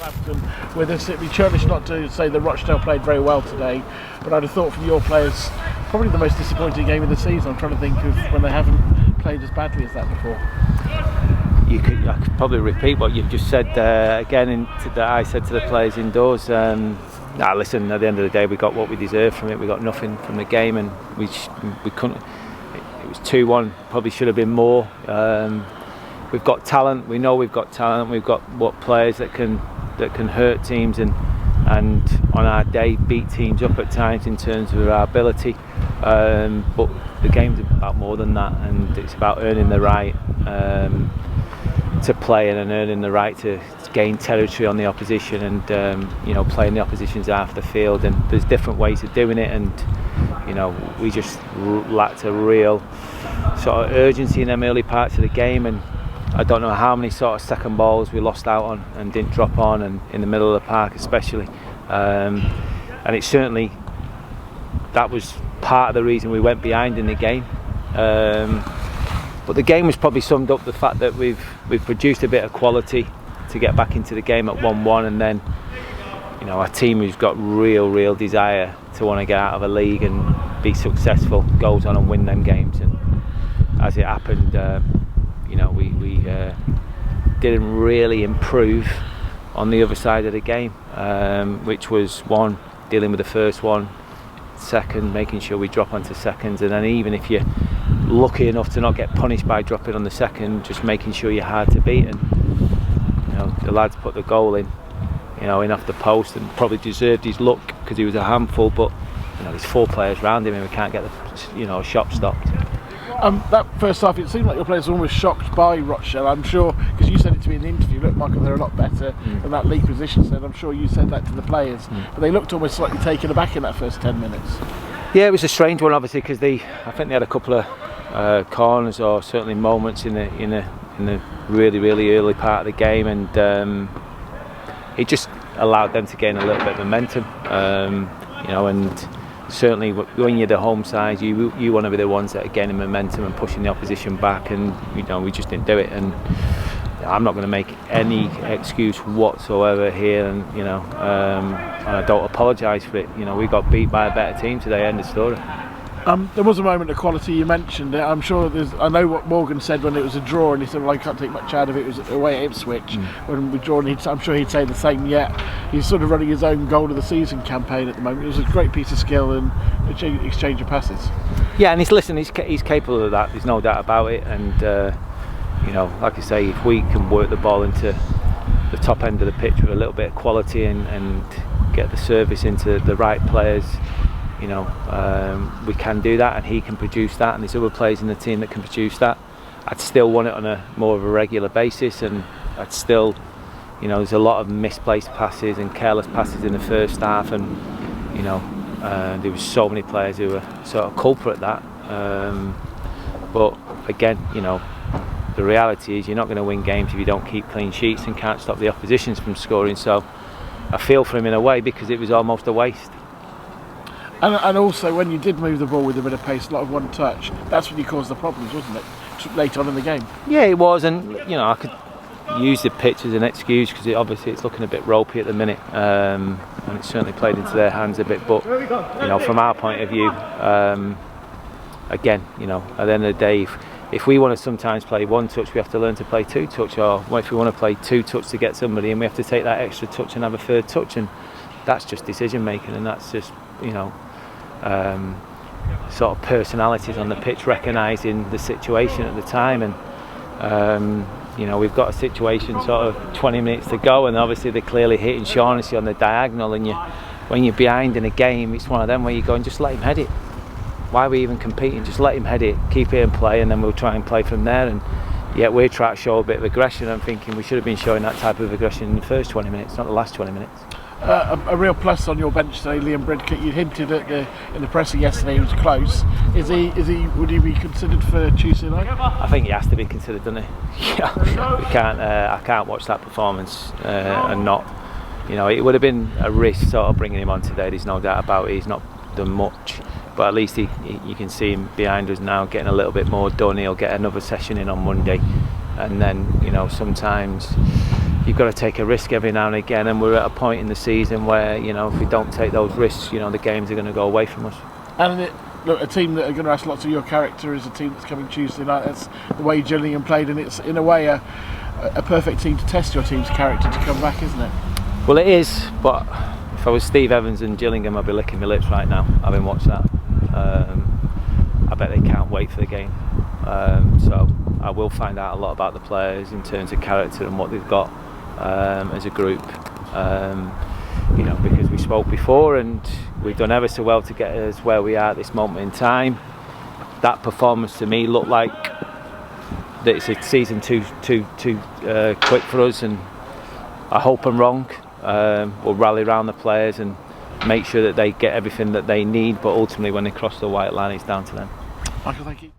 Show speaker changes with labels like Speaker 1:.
Speaker 1: Appleton with us. It'd be churlish not to say that Rochdale played very well today, but I'd have thought from your players, probably the most disappointing game of the season. I'm trying to think of when they haven't played as badly as that before.
Speaker 2: I could probably repeat what you've just said again. That I said to the players indoors. Listen. At the end of the day, we got what we deserved from it. We got nothing from the game, and we couldn't. It was 2-1. Probably should have been more. We've got talent. We know we've got talent. We've got players that can hurt teams and on our day beat teams up at times in terms of our ability. But the game's about more than that, and it's about earning the right to play and earning the right to gain territory on the opposition, and playing the opposition's half the field. And there's different ways of doing it, and we just lacked a real sort of urgency in them early parts of the game. And I don't know how many sort of second balls we lost out on and didn't drop on, and in the middle of the park especially. And it certainly, that was part of the reason we went behind in the game. But the game was probably summed up the fact that we've produced a bit of quality to get back into the game at 1-1, and then our team who's got real desire to want to get out of a league and be successful goes on and win them games. And as it happened, we didn't really improve on the other side of the game, which was one, dealing with the first one, second, making sure we drop onto seconds, and then even if you're lucky enough to not get punished by dropping on the second, just making sure you're hard to beat. And the lads put the goal in off the post, and probably deserved his luck because he was a handful, but there's 4 players around him and we can't get the shot stopped.
Speaker 1: That first half, it seemed like your players were almost shocked by Rochdale. I'm sure, because you said it to me in the interview, look Michael, they're a lot better than that league position said. I'm sure you said that to the players, but they looked almost slightly taken aback in that first 10 minutes.
Speaker 2: Yeah, it was a strange one obviously, because I think they had a couple of corners, or certainly moments in the really early part of the game, and it just allowed them to gain a little bit of momentum. And certainly when you're the home side, you want to be the ones that are gaining momentum and pushing the opposition back, and we just didn't do it. And I'm not going to make any excuse whatsoever here, and I don't apologise for it. We got beat by a better team today. End of story.
Speaker 1: There was a moment of quality, you mentioned it. I'm sure I know what Morgan said when it was a draw, and he said, well, I can't take much out of it. It was away at Ipswich when we draw, and I'm sure he'd say the same. Yet he's sort of running his own goal of the season campaign at the moment. It was a great piece of skill and exchange of passes.
Speaker 2: Yeah, and he's capable of that, there's no doubt about it. And like I say, if we can work the ball into the top end of the pitch with a little bit of quality and get the service into the right players, we can do that, and he can produce that, and there's other players in the team that can produce that. I'd still want it on a more of a regular basis, and I'd still, there's a lot of misplaced passes and careless passes in the first half, and there was so many players who were sort of culprit at that. But again, the reality is you're not going to win games if you don't keep clean sheets and can't stop the oppositions from scoring. So I feel for him in a way, because it was almost a waste.
Speaker 1: And also, when you did move the ball with a bit of pace, a lot of one touch, that's when you caused the problems, wasn't it? Later on in the game. Yeah,
Speaker 2: it was, and I could use the pitch as an excuse, because obviously it's looking a bit ropey at the minute, and it certainly played into their hands a bit. But from our point of view, again, at the end of the day, if we want to sometimes play one touch, we have to learn to play 2 touch, or if we want to play 2 touch to get somebody, and we have to take that extra touch and have a third touch, and that's just decision making, and that's just sort of personalities on the pitch recognising the situation at the time. And we've got a situation sort of 20 minutes to go, and obviously they're clearly hitting Shaughnessy on the diagonal, and when you're behind in a game, it's one of them where you go and just let him head it. Why are we even competing? Just let him head it, keep it in play, and then we'll try and play from there. And yet we're trying to show a bit of aggression. I'm thinking we should have been showing that type of aggression in the first 20 minutes, not the last 20 minutes.
Speaker 1: A real plus on your bench today, Liam Bridcut. You hinted in the presser yesterday he was close. Would he be considered for Tuesday night?
Speaker 2: I think he has to be considered, doesn't he? I can't watch that performance and not. It would have been a risk sort of bringing him on today. There's no doubt about it. He's not done much, but at least you can see him behind us now, getting a little bit more done. He'll get another session in on Monday, and then sometimes you've got to take a risk every now and again, and we're at a point in the season where, you know, if we don't take those risks, you know, the games are going to go away from us.
Speaker 1: And look, a team that are going to ask lots of your character is a team that's coming Tuesday night. That's the way Gillingham played, and it's in a way a perfect team to test your team's character to come back, isn't it?
Speaker 2: Well, it is, but if I was Steve Evans and Gillingham, I'd be licking my lips right now having watched that. I bet they can't wait for the game. So I will find out a lot about the players in terms of character and what they've got as a group. You know, because we spoke before and we've done ever so well to get us where we are at this moment in time. That performance to me looked like that it's a season too quick for us, and I hope I'm wrong. We'll rally around the players and make sure that they get everything that they need, but ultimately when they cross the white line, it's down to them.
Speaker 1: Michael, thank you.